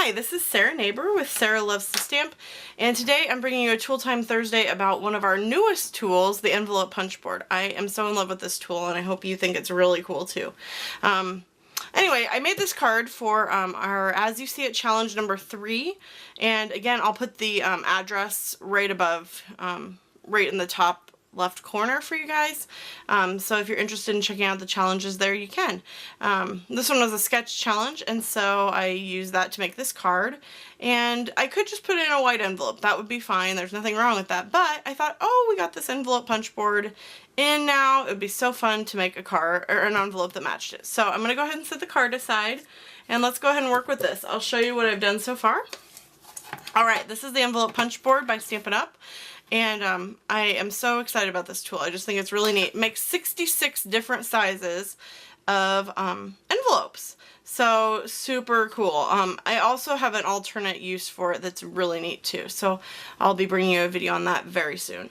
Hi, this is Sarah Neighbor with Sarah Loves to Stamp, and today I'm bringing you a Tool Time Thursday about one of our newest tools, the envelope punch board. I am so in love with this tool, and I hope you think it's really cool too. Anyway, I made this card for our As You See It challenge number 3, and again, I'll put the address right above, right in the top left corner for you guys. So if you're interested in checking out the challenges there, you can. This one was a sketch challenge, and so I used that to make this card. And I could just put it in a white envelope. That would be fine. There's nothing wrong with that. But I thought, oh, we got this envelope punch board in now. It would be so fun to make a card or an envelope that matched it. So I'm going to go ahead and set the card aside, and let's go ahead and work with this. I'll show you what I've done so far. Alright, this is the envelope punch board by Stampin' Up. And I am so excited about this tool. I just think it's really neat. It makes 66 different sizes of envelopes. So super cool. I also have an alternate use for it that's really neat too. So I'll be bringing you a video on that very soon.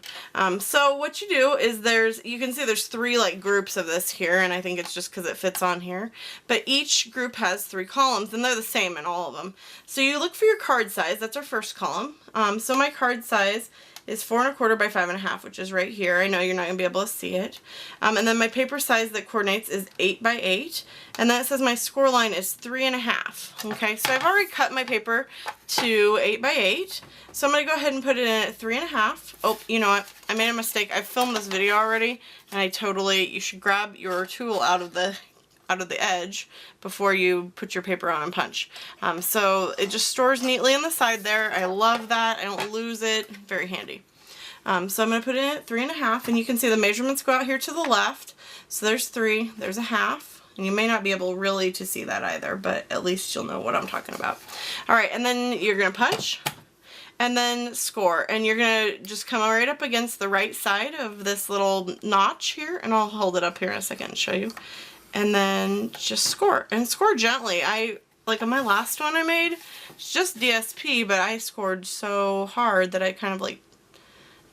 So what you do is you can see there's 3 like groups of this here, and I think it's just because it fits on here. But each group has 3 columns, and they're the same in all of them. So you look for your card size. That's our first column. So my card size is 4 1/4 by 5 1/2, which is right here. I know you're not going to be able to see it. And then my paper size that coordinates is 8 by 8. And then it says my score line is 3 1/2. Okay, so I've already cut my paper to 8 by 8. So I'm going to go ahead and put it in at 3 1/2. Oh, you know what? I made a mistake. I filmed this video already, and you should grab your tool out of the edge before you put your paper on and punch. So it just stores neatly on the side there. I love that. I don't lose it. Very handy. So I'm going to put it in at 3 1/2, and you can see the measurements go out here to the left. So there's 3, there's a half, and you may not be able really to see that either, but at least you'll know what I'm talking about. Alright, and then you're going to punch, and then score, and you're going to just come right up against the right side of this little notch here, and I'll hold it up here in a second and show you. And then just score, and score gently. Like on my last one I made, it's just DSP, but I scored so hard that I kind of like,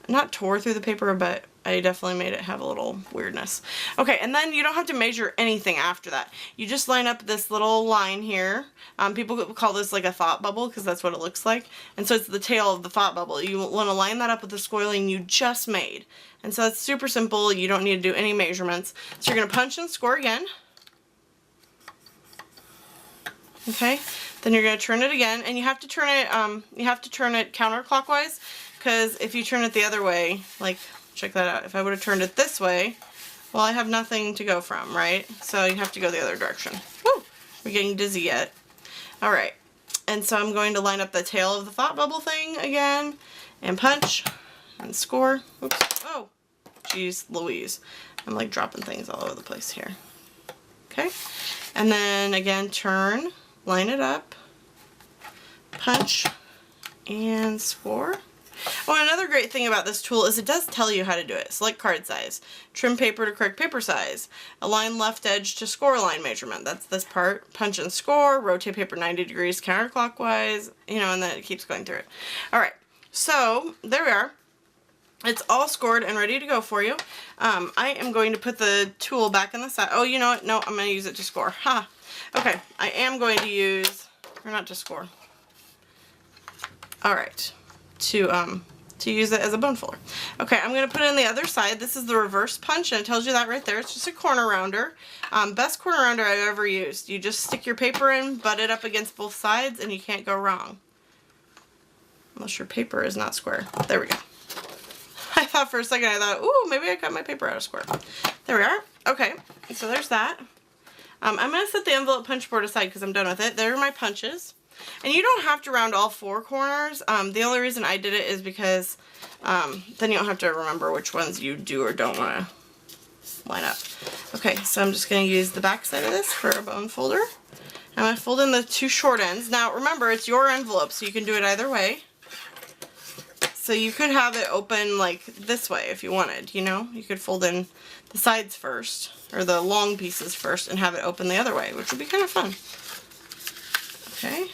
not tore through the paper, but I definitely made it have a little weirdness. Okay, and then you don't have to measure anything after that. You just line up this little line here. People call this like a thought bubble because that's what it looks like. And so it's the tail of the thought bubble. You want to line that up with the score line you just made. And so it's super simple. You don't need to do any measurements. So you're going to punch and score again. Okay, then you're going to turn it again, and you have to turn it counterclockwise, because if you turn it the other way, like, check that out. If I would have turned it this way, well, I have nothing to go from, right? So you have to go the other direction. Woo! We're getting dizzy yet. Alright, and so I'm going to line up the tail of the thought bubble thing again, and punch, and score. Oops. Oh, geez Louise. I'm like dropping things all over the place here. Okay, and then again, turn, line it up, punch, and score. Oh, another great thing about this tool is it does tell you how to do it. Select card size, trim paper to correct paper size, align left edge to score line measurement. That's this part. Punch and score, rotate paper 90 degrees counterclockwise, you know, and then it keeps going through it. Alright, so there we are. It's all scored and ready to go for you. I am going to put the tool back in the side. Oh, you know what? No, I'm going to use it to score. Ha! Okay, I am going to use, or not to score. Alright, to use it as a bone folder. Okay, I'm going to put it on the other side. This is the reverse punch, and it tells you that right there. It's just a corner rounder. Best corner rounder I've ever used. You just stick your paper in, butt it up against both sides, and you can't go wrong. Unless your paper is not square. There we go. I thought for a second, ooh, maybe I cut my paper out of square. There we are. Okay, so there's that. I'm going to set the envelope punch board aside because I'm done with it. There are my punches. And you don't have to round all 4 corners. The only reason I did it is because then you don't have to remember which ones you do or don't want to line up. Okay, so I'm just going to use the back side of this for a bone folder. I'm going to fold in the 2 short ends. Now remember, it's your envelope, so you can do it either way. So you could have it open like this way if you wanted, you know? You could fold in the sides first, or the long pieces first, and have it open the other way, which would be kind of fun. Okay.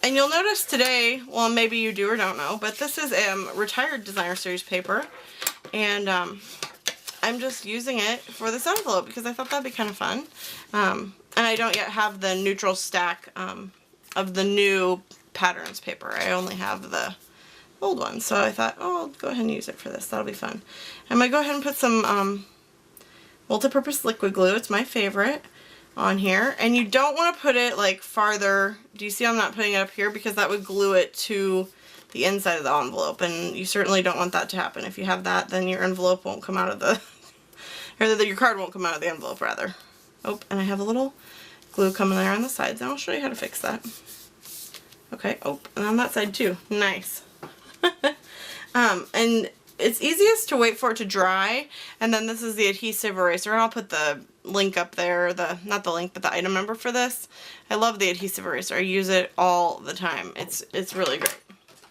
And you'll notice today, well, maybe you do or don't know, but this is retired designer series paper, and I'm just using it for this envelope because I thought that'd be kind of fun. And I don't yet have the neutral stack the new patterns paper. I only have the old one, so I thought, oh, I'll go ahead and use it for this. That'll be fun. I'm going to go ahead and put some multi-purpose liquid glue. It's my favorite on here. And you don't want to put it like farther. Do you see I'm not putting it up here? Because that would glue it to the inside of the envelope, and you certainly don't want that to happen. If you have that, then your envelope won't come out of the, or your card won't come out of the envelope, rather. Oh, and I have a little glue coming there on the sides, and I'll show you how to fix that. Okay, oh, and on that side too. Nice. And it's easiest to wait for it to dry, and then this is the adhesive eraser, and I'll put the link up there, not the link, but the item number for this. I love the adhesive eraser. I use it all the time. It's really great.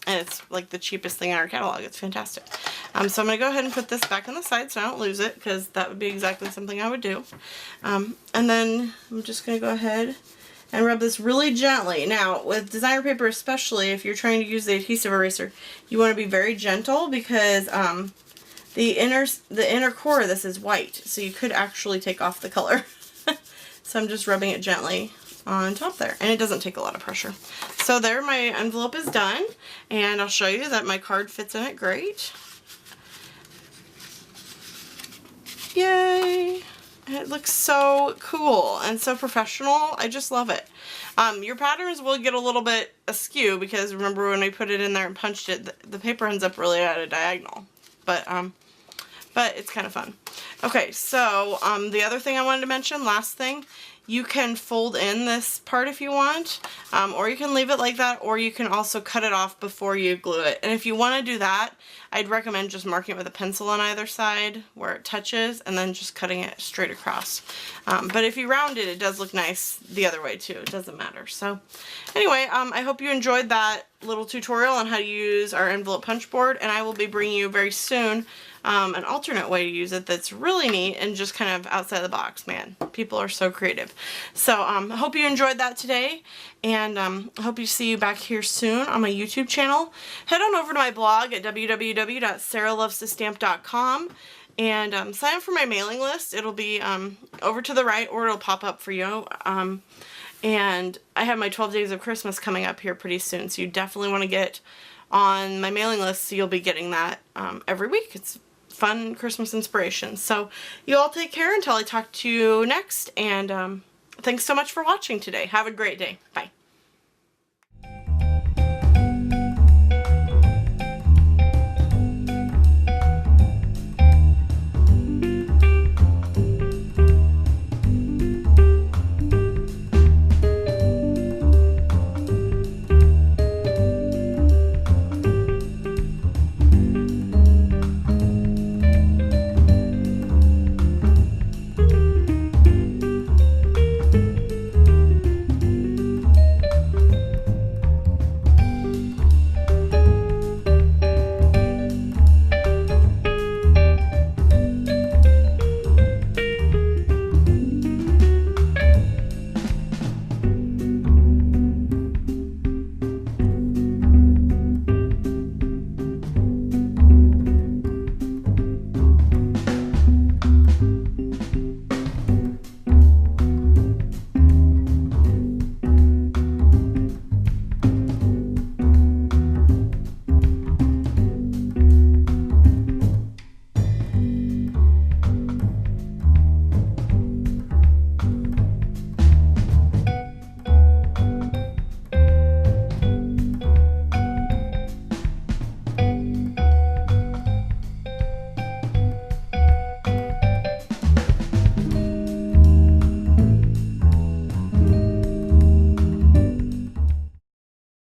And it's like the cheapest thing in our catalog. It's fantastic. So I'm going to go ahead and put this back on the side so I don't lose it, because that would be exactly something I would do. And then I'm just going to go ahead and rub this really gently. Now, with designer paper especially, if you're trying to use the adhesive eraser, you want to be very gentle, because the inner core of this is white, so you could actually take off the color. So I'm just rubbing it gently on top there, and it doesn't take a lot of pressure. So there, my envelope is done, and I'll show you that my card fits in it great. Yay! It looks so cool and so professional. I just love it. Your patterns will get a little bit askew, because remember when I put it in there and punched it, the paper ends up really at a diagonal. But it's kind of fun. Okay, so the other thing I wanted to mention, last thing, you can fold in this part if you want, or you can leave it like that, or you can also cut it off before you glue it. And if you want to do that, I'd recommend just marking it with a pencil on either side where it touches, and then just cutting it straight across. But if you round it, it does look nice the other way too. It doesn't matter. So anyway, I hope you enjoyed that little tutorial on how to use our envelope punch board, and I will be bringing you very soon an alternate way to use it that's really neat and just kind of outside the box. Man, people are so creative. So I hope you enjoyed that today, and I hope you see you back here soon on my YouTube channel. Head on over to my blog at www.sarahlovestostamp.com and sign up for my mailing list. It'll be over to the right, or it'll pop up for you. And I have my 12 Days of Christmas coming up here pretty soon, so you definitely want to get on my mailing list, so you'll be getting that every week. It's fun Christmas inspiration. So you all take care until I talk to you next, and thanks so much for watching today. Have a great day. Bye.